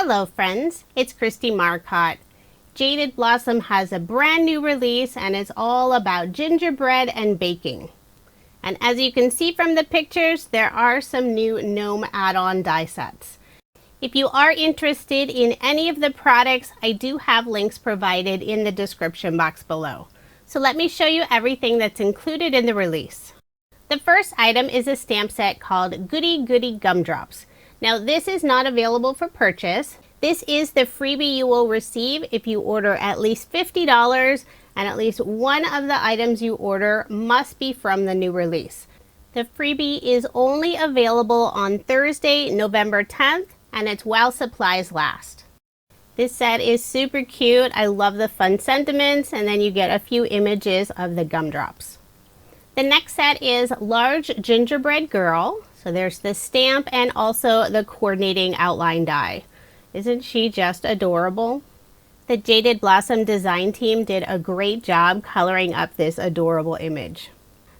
Hello friends, it's Kristie Marcotte. Jaded Blossom has a brand new release and it's all about gingerbread and baking. And as you can see from the pictures, there are some new Gnome add-on die sets. If you are interested in any of the products, I do have links provided in the description box below. So let me show you everything that's included in the release. The first item is a stamp set called Goody Goody Gumdrops. Now this is not available for purchase. This is the freebie you will receive if you order at least $50 and at least one of the items you order must be from the new release. The freebie is only available on Thursday, November 10th, and it's while supplies last. This set is super cute. I love the fun sentiments, and then you get a few images of the gumdrops. The next set is Large Gingerbread Girl. So there's the stamp and also the coordinating outline die. Isn't she just adorable? The Jaded Blossom design team did a great job coloring up this adorable image.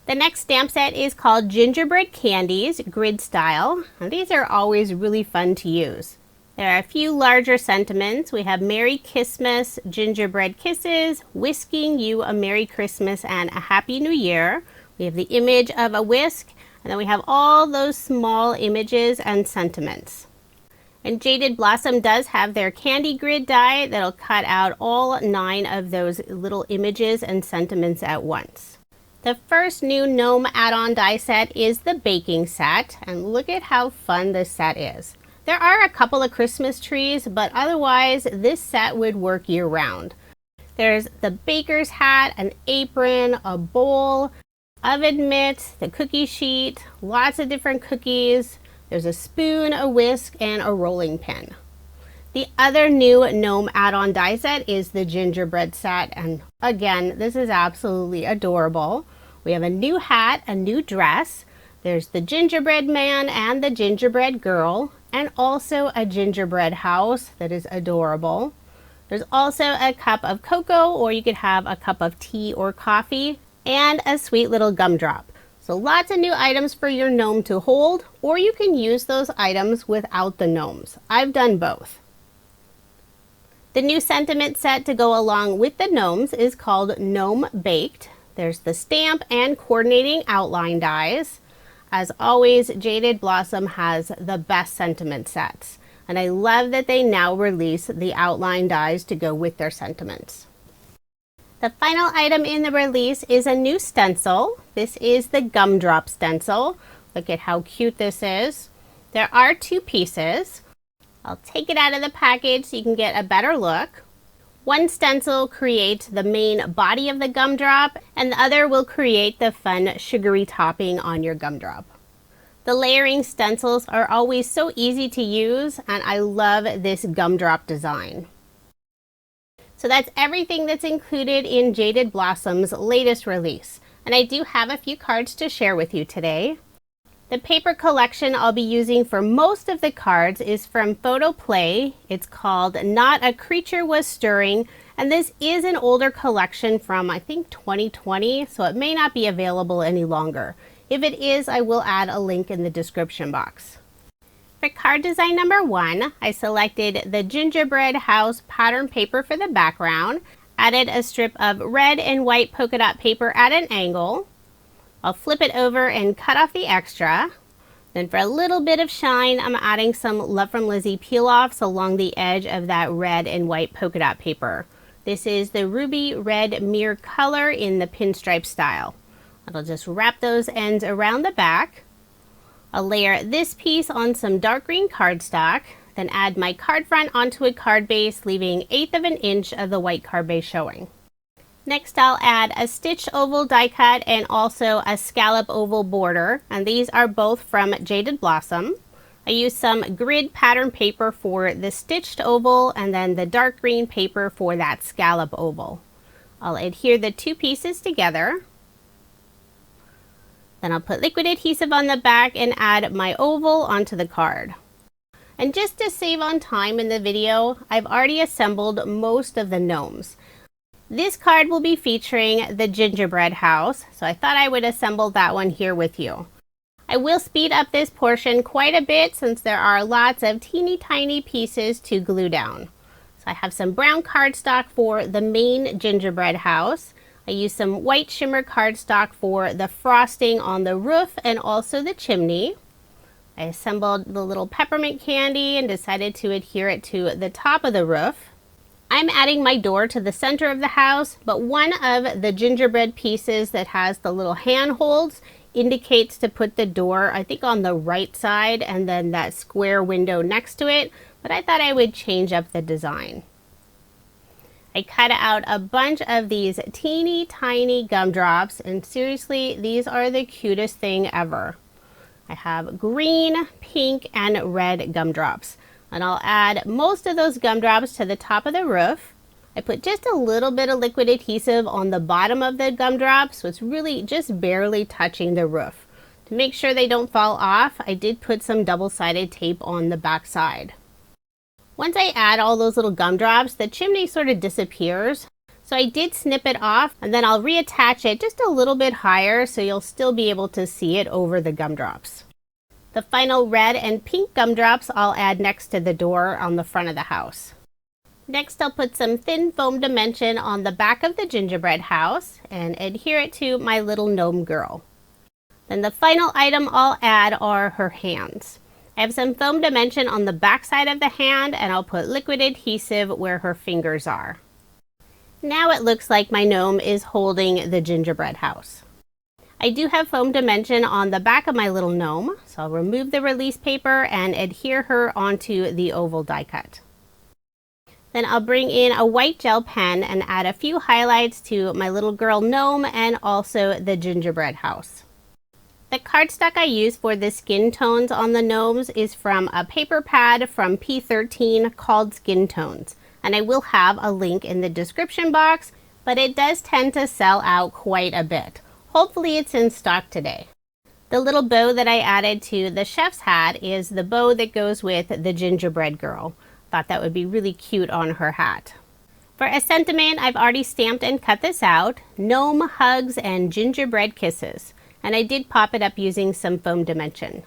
The next stamp set is called Gingerbread Candies, grid style. And these are always really fun to use. There are a few larger sentiments. We have Merry Christmas, Gingerbread Kisses, Whisking You a Merry Christmas and a Happy New Year. We have the image of a whisk, and then we have all those small images and sentiments. And Jaded Blossom does have their candy grid die that'll cut out all 9 of those little images and sentiments at once. The first new Gnome add-on die set is the baking set, and look at how fun this set is. There are a couple of Christmas trees, but otherwise this set would work year-round. There's the baker's hat, an apron, a bowl, oven mitt, the cookie sheet, lots of different cookies. There's a spoon, a whisk, and a rolling pin. The other new Gnome add-on die set is the gingerbread set, and again, this is absolutely adorable. We have a new hat, a new dress. There's the gingerbread man and the gingerbread girl, and also a gingerbread house that is adorable. There's also a cup of cocoa, or you could have a cup of tea or coffee, and a sweet little gumdrop. So lots of new items for your gnome to hold, or you can use those items without the gnomes. I've done both. The new sentiment set to go along with the gnomes is called Gnome Baked. There's the stamp and coordinating outline dies. As always, Jaded Blossom has the best sentiment sets, and I love that they now release the outline dies to go with their sentiments. The final item in the release is a new stencil. This is the Gumdrop Stencil. Look at how cute this is. There are 2 pieces. I'll take it out of the package so you can get a better look. One stencil creates the main body of the gumdrop, and the other will create the fun sugary topping on your gumdrop. The layering stencils are always so easy to use, and I love this gumdrop design. So that's everything that's included in Jaded Blossom's latest release. And I do have a few cards to share with you today. The paper collection I'll be using for most of the cards is from Photo Play. It's called Not a Creature Was Stirring, and this is an older collection from I think 2020, so it may not be available any longer. If it is, I will add a link in the description box. For card design number 1, I selected the gingerbread house pattern paper for the background, added a strip of red and white polka dot paper at an angle. I'll flip it over and cut off the extra. Then for a little bit of shine, I'm adding some Love from Lizzie peel-offs along the edge of that red and white polka dot paper. This is the ruby red mirror color in the pinstripe style. I'll just wrap those ends around the back. I'll layer this piece on some dark green cardstock, then add my card front onto a card base, leaving 1/8 of an inch of the white card base showing. Next, I'll add a stitched oval die cut and also a scallop oval border, and these are both from Jaded Blossom. I used some grid pattern paper for the stitched oval and then the dark green paper for that scallop oval. I'll adhere the 2 pieces together. Then I'll put liquid adhesive on the back and add my oval onto the card. And just to save on time in the video, I've already assembled most of the gnomes. This card will be featuring the gingerbread house, so I thought I would assemble that one here with you. I will speed up this portion quite a bit since there are lots of teeny tiny pieces to glue down. So I have some brown cardstock for the main gingerbread house. I used some white shimmer cardstock for the frosting on the roof and also the chimney. I assembled the little peppermint candy and decided to adhere it to the top of the roof. I'm adding my door to the center of the house, but one of the gingerbread pieces that has the little handholds indicates to put the door, I think, on the right side and then that square window next to it, but I thought I would change up the design. I cut out a bunch of these teeny tiny gumdrops, and seriously, these are the cutest thing ever. I have green, pink, and red gumdrops, and I'll add most of those gumdrops to the top of the roof. I put just a little bit of liquid adhesive on the bottom of the gumdrops, so it's really just barely touching the roof. To make sure they don't fall off, I did put some double-sided tape on the back side. Once I add all those little gumdrops, the chimney sort of disappears. So I did snip it off, and then I'll reattach it just a little bit higher so you'll still be able to see it over the gumdrops. The final red and pink gumdrops I'll add next to the door on the front of the house. Next, I'll put some thin foam dimension on the back of the gingerbread house and adhere it to my little gnome girl. Then the final item I'll add are her hands. I have some foam dimension on the back side of the hand, and I'll put liquid adhesive where her fingers are. Now it looks like my gnome is holding the gingerbread house. I do have foam dimension on the back of my little gnome, so I'll remove the release paper and adhere her onto the oval die cut. Then I'll bring in a white gel pen and add a few highlights to my little girl gnome and also the gingerbread house. The cardstock I use for the skin tones on the gnomes is from a paper pad from P13 called Skin Tones, and I will have a link in the description box, but it does tend to sell out quite a bit. Hopefully it's in stock today. The little bow that I added to the chef's hat is the bow that goes with the gingerbread girl. Thought that would be really cute on her hat. For a sentiment, I've already stamped and cut this out: gnome hugs and gingerbread kisses. And I did pop it up using some foam dimension.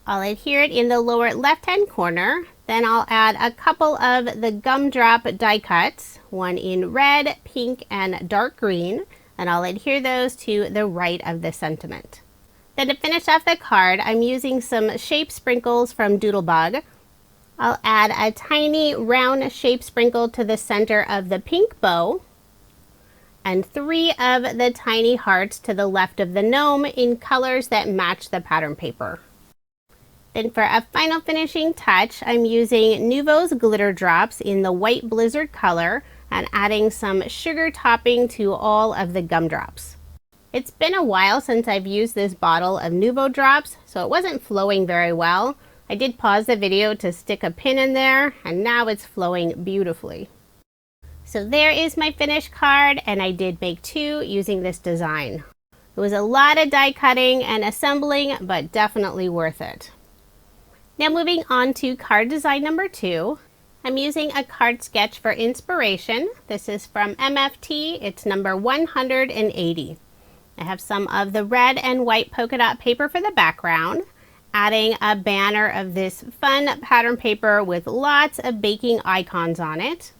I'll adhere it in the lower left-hand corner. Then I'll add a couple of the gumdrop die cuts, one in red, pink, and dark green, and I'll adhere those to the right of the sentiment. Then to finish off the card, I'm using some shape sprinkles from Doodlebug. I'll add a tiny round shape sprinkle to the center of the pink bow, and 3 of the tiny hearts to the left of the gnome in colors that match the pattern paper. Then for a final finishing touch, I'm using Nuvo's glitter drops in the white blizzard color and adding some sugar topping to all of the gumdrops. It's been a while since I've used this bottle of Nuvo drops, so it wasn't flowing very well. I did pause the video to stick a pin in there, and now it's flowing beautifully. So there is my finished card, and I did make 2 using this design. It was a lot of die cutting and assembling, but definitely worth it. Now moving on to card design number 2. I'm using a card sketch for inspiration. This is from MFT. It's number 180. I have some of the red and white polka dot paper for the background, adding a banner of this fun pattern paper with lots of baking icons on it.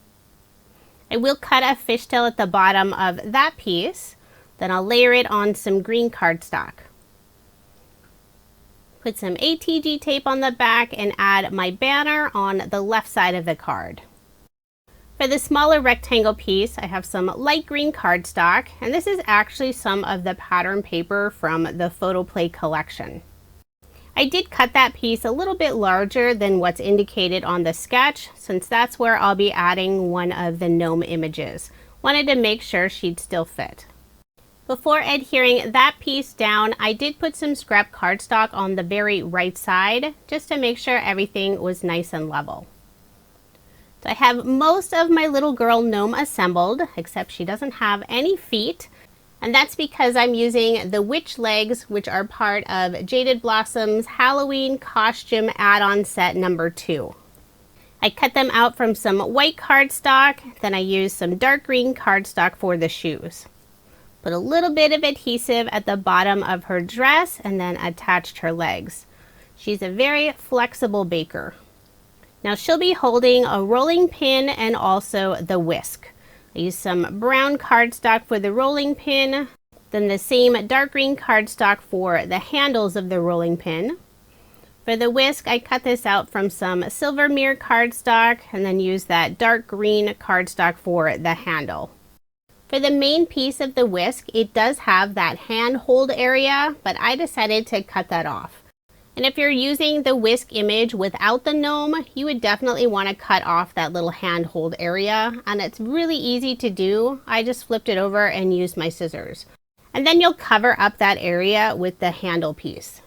I will cut a fishtail at the bottom of that piece. Then I'll layer it on some green cardstock. Put some ATG tape on the back and add my banner on the left side of the card. For the smaller rectangle piece, I have some light green cardstock, and this is actually some of the pattern paper from the Photo Play collection. I did cut that piece a little bit larger than what's indicated on the sketch, since that's where I'll be adding one of the gnome images. Wanted to make sure she'd still fit. Before adhering that piece down, I did put some scrap cardstock on the very right side, just to make sure everything was nice and level. So I have most of my little girl gnome assembled, except she doesn't have any feet. And that's because I'm using the witch legs, which are part of Jaded Blossom's Halloween costume add-on set number 2. I cut them out from some white cardstock, then I used some dark green cardstock for the shoes. Put a little bit of adhesive at the bottom of her dress and then attached her legs. She's a very flexible baker. Now she'll be holding a rolling pin and also the whisk. I used some brown cardstock for the rolling pin, then the same dark green cardstock for the handles of the rolling pin. For the whisk, I cut this out from some silver mirror cardstock and then used that dark green cardstock for the handle. For the main piece of the whisk, it does have that hand hold area, but I decided to cut that off. And if you're using the whisk image without the gnome, you would definitely want to cut off that little handhold area. And it's really easy to do. I just flipped it over and used my scissors. And then you'll cover up that area with the handle piece.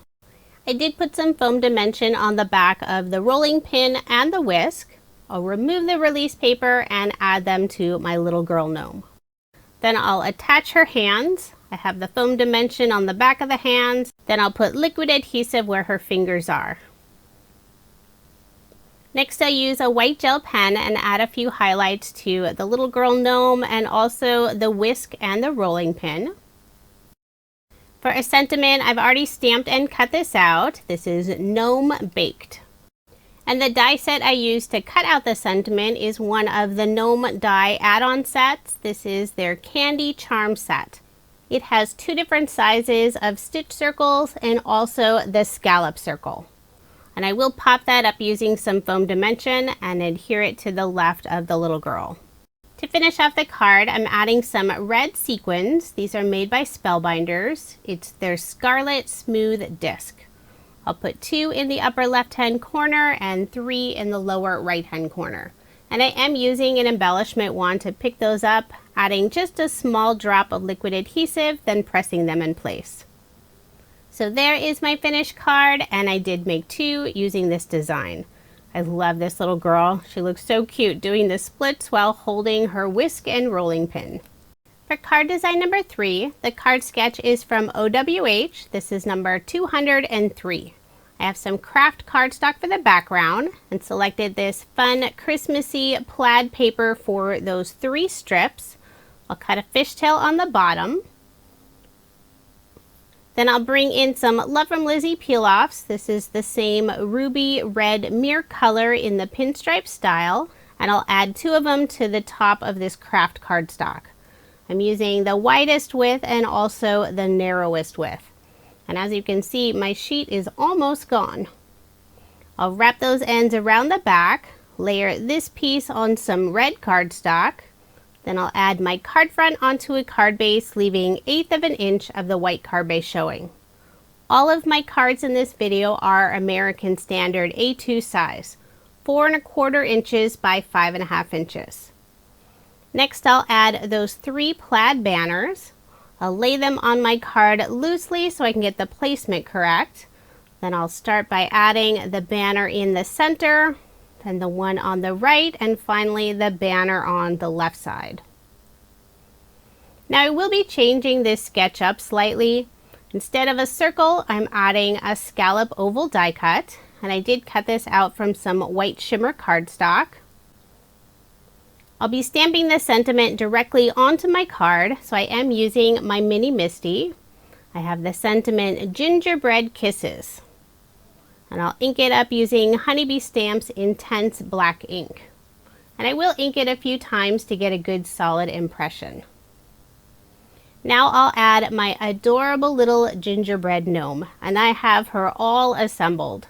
I did put some foam dimension on the back of the rolling pin and the whisk. I'll remove the release paper and add them to my little girl gnome. Then I'll attach her hands. I have the foam dimension on the back of the hands. Then I'll put liquid adhesive where her fingers are. Next, I'll use a white gel pen and add a few highlights to the little girl gnome and also the whisk and the rolling pin. For a sentiment, I've already stamped and cut this out. This is Gnome Baked. And the die set I used to cut out the sentiment is one of the Gnome die add-on sets. This is their Candy Charm set. It has two different sizes of stitch circles and also the scallop circle. And I will pop that up using some foam dimension and adhere it to the left of the little girl. To finish off the card, I'm adding some red sequins. These are made by Spellbinders. It's their Scarlet Smooth Disc. I'll put 2 in the upper left-hand corner and 3 in the lower right-hand corner. And I am using an embellishment wand to pick those up, adding just a small drop of liquid adhesive, then pressing them in place. So there is my finished card, and I did make 2 using this design. I love this little girl. She looks so cute doing the splits while holding her whisk and rolling pin. For card design number 3, the card sketch is from OWH. This is number 203. I have some craft cardstock for the background and selected this fun Christmassy plaid paper for those 3 strips. I'll cut a fishtail on the bottom. Then I'll bring in some Love from Lizzie peel-offs. This is the same ruby red mirror color in the pinstripe style, and I'll add 2 of them to the top of this craft cardstock. I'm using the widest width and also the narrowest width. And as you can see, my sheet is almost gone. I'll wrap those ends around the back, layer this piece on some red cardstock. Then I'll add my card front onto a card base, leaving 1/8 of an inch of the white card base showing. All of my cards in this video are American Standard A2 size, 4 1/4 inches by 5 1/2 inches. Next, I'll add those 3 plaid banners. I'll lay them on my card loosely so I can get the placement correct. Then I'll start by adding the banner in the center, then the one on the right, and finally the banner on the left side. Now I will be changing this sketch up slightly. Instead of a circle, I'm adding a scallop oval die cut, and I did cut this out from some white shimmer cardstock. I'll be stamping the sentiment directly onto my card, so I am using my mini MISTI. I have the sentiment Gingerbread Kisses. And I'll ink it up using Honeybee Stamps Intense Black ink. And I will ink it a few times to get a good solid impression. Now I'll add my adorable little gingerbread gnome, and I have her all assembled.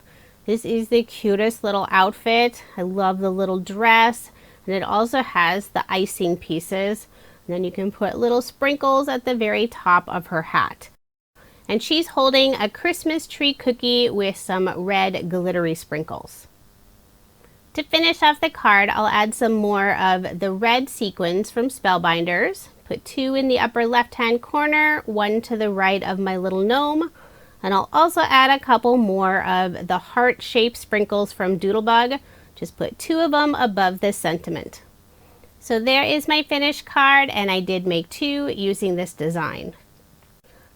This is the cutest little outfit. I love the little dress, and it also has the icing pieces. And then you can put little sprinkles at the very top of her hat. And she's holding a Christmas tree cookie with some red glittery sprinkles. To finish off the card, I'll add some more of the red sequins from Spellbinders. Put 2 in the upper left-hand corner, 1 to the right of my little gnome. And I'll also add a couple more of the heart-shaped sprinkles from Doodlebug. Just put 2 of them above this sentiment. So there is my finished card, and I did make 2 using this design.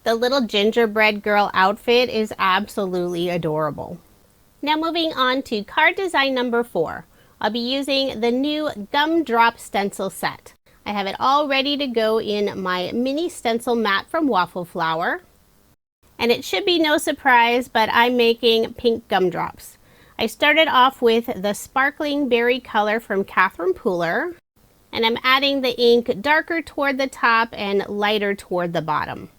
The little gingerbread girl outfit is absolutely adorable. Now moving on to card design number 4. I'll be using the new Gumdrop Stencil set. I have it all ready to go in my mini stencil mat from Waffle Flower. And it should be no surprise, but I'm making pink gumdrops. I started off with the sparkling berry color from Catherine Pooler, and I'm adding the ink darker toward the top and lighter toward the bottom.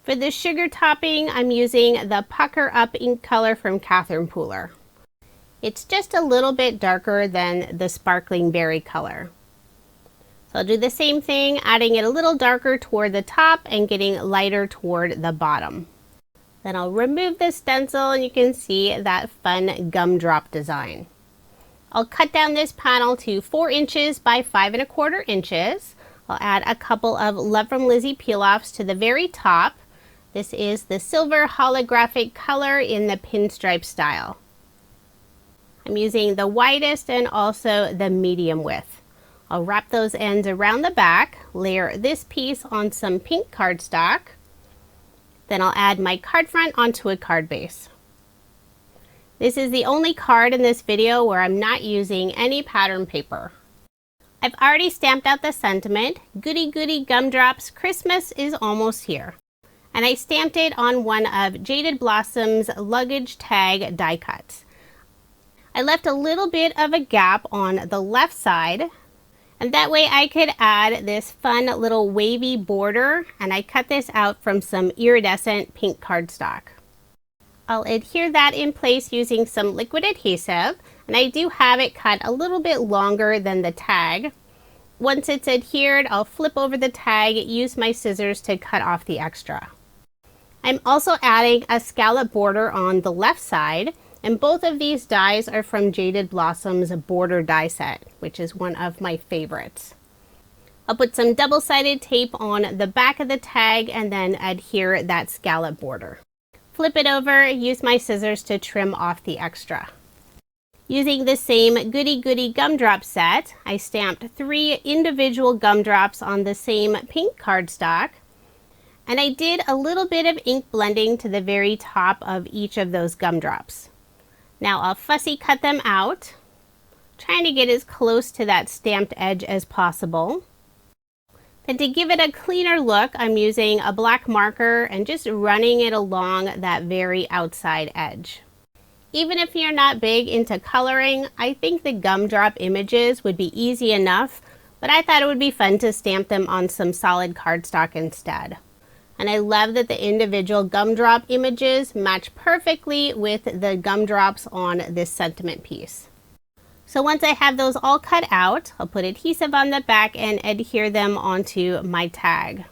For the sugar topping, I'm using the Pucker Up ink color from Catherine Pooler. It's just a little bit darker than the sparkling berry color. So I'll do the same thing, adding it a little darker toward the top and getting lighter toward the bottom. Then I'll remove the stencil and you can see that fun gumdrop design. I'll cut down this panel to 4 inches by 5 1/4 inches. I'll add a couple of Love from Lizzie peel-offs to the very top. This is the silver holographic color in the pinstripe style. I'm using the widest and also the medium width. I'll wrap those ends around the back, layer this piece on some pink cardstock. Then I'll add my card front onto a card base. This is the only card in this video where I'm not using any pattern paper. I've already stamped out the sentiment, Goody Goody Gumdrops, Christmas is almost here. And I stamped it on one of Jaded Blossom's Luggage Tag die cuts. I left a little bit of a gap on the left side, and that way I could add this fun little wavy border, and I cut this out from some iridescent pink cardstock. I'll adhere that in place using some liquid adhesive, and I do have it cut a little bit longer than the tag. Once it's adhered, I'll flip over the tag, use my scissors to cut off the extra. I'm also adding a scallop border on the left side, and both of these dies are from Jaded Blossom's border die set, which is one of my favorites. I'll put some double-sided tape on the back of the tag and then adhere that scallop border. Flip it over, use my scissors to trim off the extra. Using the same Goody Goody gumdrop set, I stamped 3 individual gumdrops on the same pink cardstock, and I did a little bit of ink blending to the very top of each of those gumdrops. Now I'll fussy cut them out, trying to get as close to that stamped edge as possible. Then to give it a cleaner look, I'm using a black marker and just running it along that very outside edge. Even if you're not big into coloring, I think the gumdrop images would be easy enough, but I thought it would be fun to stamp them on some solid cardstock instead. And I love that the individual gumdrop images match perfectly with the gumdrops on this sentiment piece. So once I have those all cut out, I'll put adhesive on the back and adhere them onto my tag.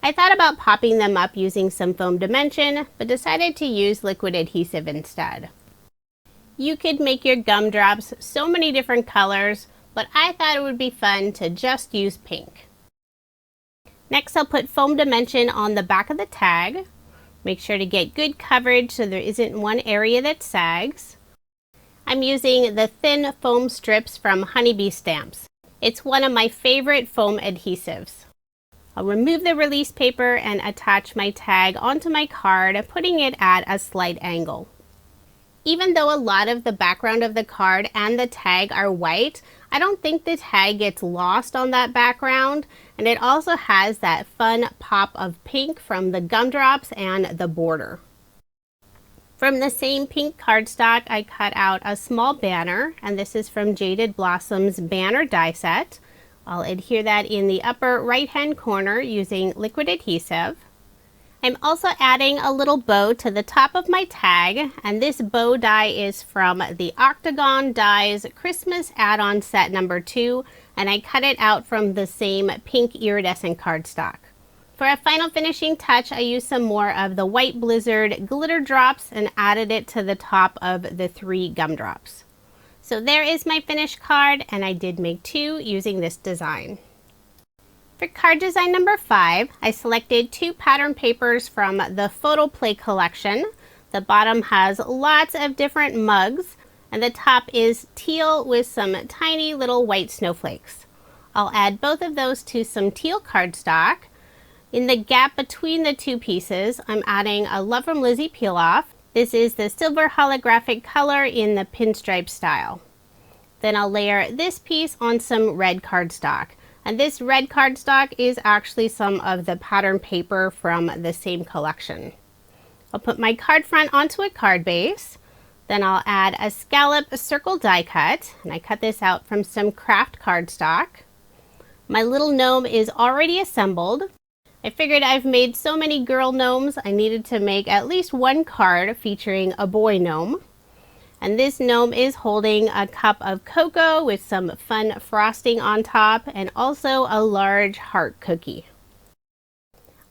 I thought about popping them up using some foam dimension, but decided to use liquid adhesive instead. You could make your gumdrops so many different colors, but I thought it would be fun to just use pink. Next, I'll put foam dimension on the back of the tag. Make sure to get good coverage so there isn't one area that sags. I'm using the thin foam strips from Honeybee Stamps. It's one of my favorite foam adhesives. I'll remove the release paper and attach my tag onto my card, putting it at a slight angle. Even though a lot of the background of the card and the tag are white, I don't think the tag gets lost on that background, and it also has that fun pop of pink from the gumdrops and the border. From the same pink cardstock, I cut out a small banner, and this is from Jaded Blossom's banner die set. I'll adhere that in the upper right-hand corner using liquid adhesive. I'm also adding a little bow to the top of my tag, and this bow die is from the Octagon Dies Christmas Add-On Set number 2, and I cut it out from the same pink iridescent cardstock. For a final finishing touch, I used some more of the White Blizzard glitter drops and added it to the top of the 3 gumdrops. So there is my finished card, and I did make 2 using this design. For card design number 5, I selected 2 pattern papers from the Photo Play collection. The bottom has lots of different mugs, and the top is teal with some tiny little white snowflakes. I'll add both of those to some teal cardstock. In the gap between the 2 pieces, I'm adding a Love from Lizzie peel-off. This is the silver holographic color in the pinstripe style. Then I'll layer this piece on some red cardstock. And this red cardstock is actually some of the pattern paper from the same collection. I'll put my card front onto a card base. Then I'll add a scallop circle die cut, and I cut this out from some craft cardstock. My little gnome is already assembled. I figured I've made so many girl gnomes, I needed to make at least one card featuring a boy gnome. And this gnome is holding a cup of cocoa with some fun frosting on top and also a large heart cookie.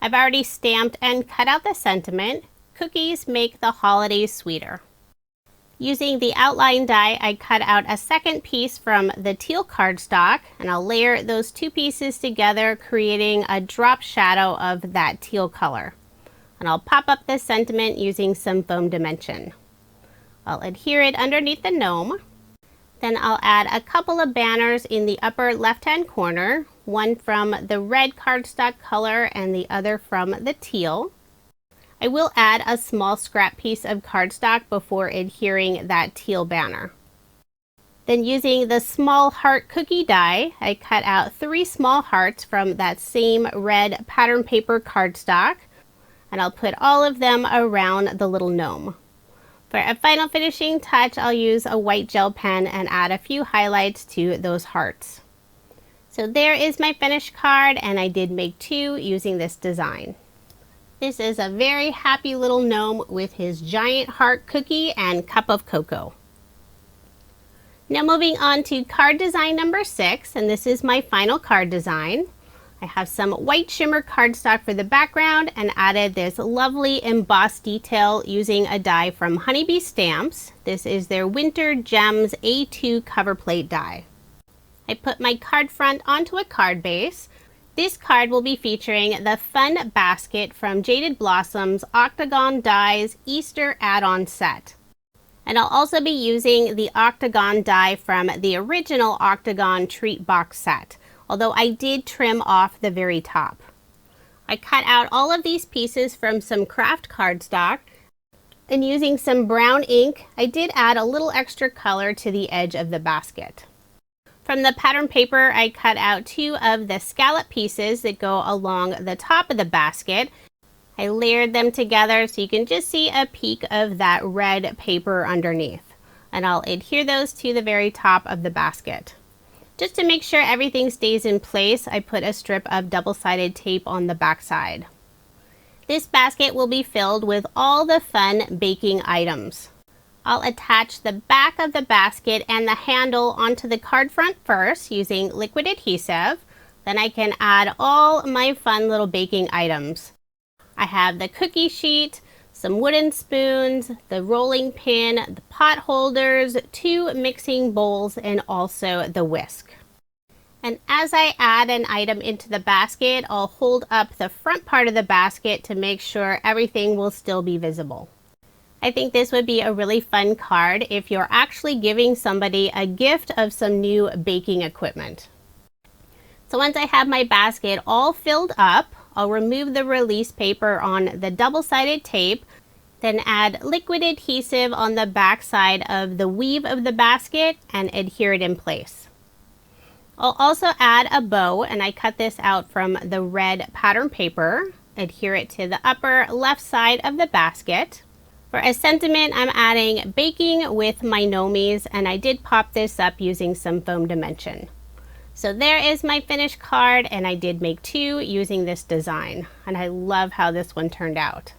I've already stamped and cut out the sentiment. Cookies make the holidays sweeter. Using the outline die, I cut out a second piece from the teal cardstock, and I'll layer those two pieces together, creating a drop shadow of that teal color. And I'll pop up the sentiment using some foam dimension. I'll adhere it underneath the gnome. Then I'll add a couple of banners in the upper left-hand corner, one from the red cardstock color and the other from the teal. I will add a small scrap piece of cardstock before adhering that teal banner. Then using the small heart cookie die, I cut out 3 small hearts from that same red pattern paper cardstock, and I'll put all of them around the little gnome. For a final finishing touch, I'll use a white gel pen and add a few highlights to those hearts. So there is my finished card, and I did make 2 using this design. This is a very happy little gnome with his giant heart cookie and cup of cocoa. Now moving on to card design number 6, and this is my final card design. I have some white shimmer cardstock for the background and added this lovely embossed detail using a die from Honeybee Stamps. This is their Winter Gems A2 cover plate die. I put my card front onto a card base. This card will be featuring the fun basket from Jaded Blossom's Octagon Dies Easter add-on set. And I'll also be using the Octagon die from the original Octagon Treat Box set, although I did trim off the very top. I cut out all of these pieces from some craft cardstock, and using some brown ink, I did add a little extra color to the edge of the basket. From the pattern paper, I cut out 2 of the scallop pieces that go along the top of the basket. I layered them together so you can just see a peek of that red paper underneath. And I'll adhere those to the very top of the basket. Just to make sure everything stays in place, I put a strip of double-sided tape on the back side. This basket will be filled with all the fun baking items. I'll attach the back of the basket and the handle onto the card front first using liquid adhesive. Then I can add all my fun little baking items. I have the cookie sheet, some wooden spoons, the rolling pin, the pot holders, 2 mixing bowls, and also the whisk. And as I add an item into the basket, I'll hold up the front part of the basket to make sure everything will still be visible. I think this would be a really fun card if you're actually giving somebody a gift of some new baking equipment. So once I have my basket all filled up, I'll remove the release paper on the double-sided tape, then add liquid adhesive on the back side of the weave of the basket and adhere it in place. I'll also add a bow, and I cut this out from the red pattern paper. Adhere it to the upper left side of the basket. For a sentiment, I'm adding baking with my gnomies, and I did pop this up using some foam dimension. So there is my finished card, and I did make 2 using this design, and I love how this one turned out.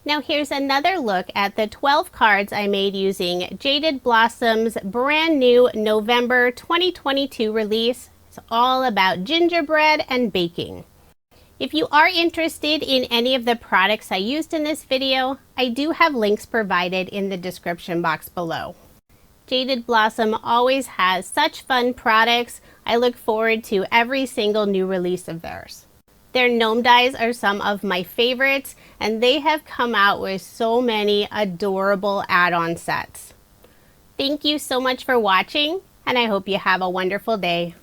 Now here's another look at the 12 cards I made using Jaded Blossom's brand new November 2022 release. It's all about gingerbread and baking. If you are interested in any of the products I used in this video, I do have links provided in the description box below. Jaded Blossom always has such fun products. I look forward to every single new release of theirs. Their gnome dies are some of my favorites, and they have come out with so many adorable add-on sets. Thank you so much for watching, and I hope you have a wonderful day.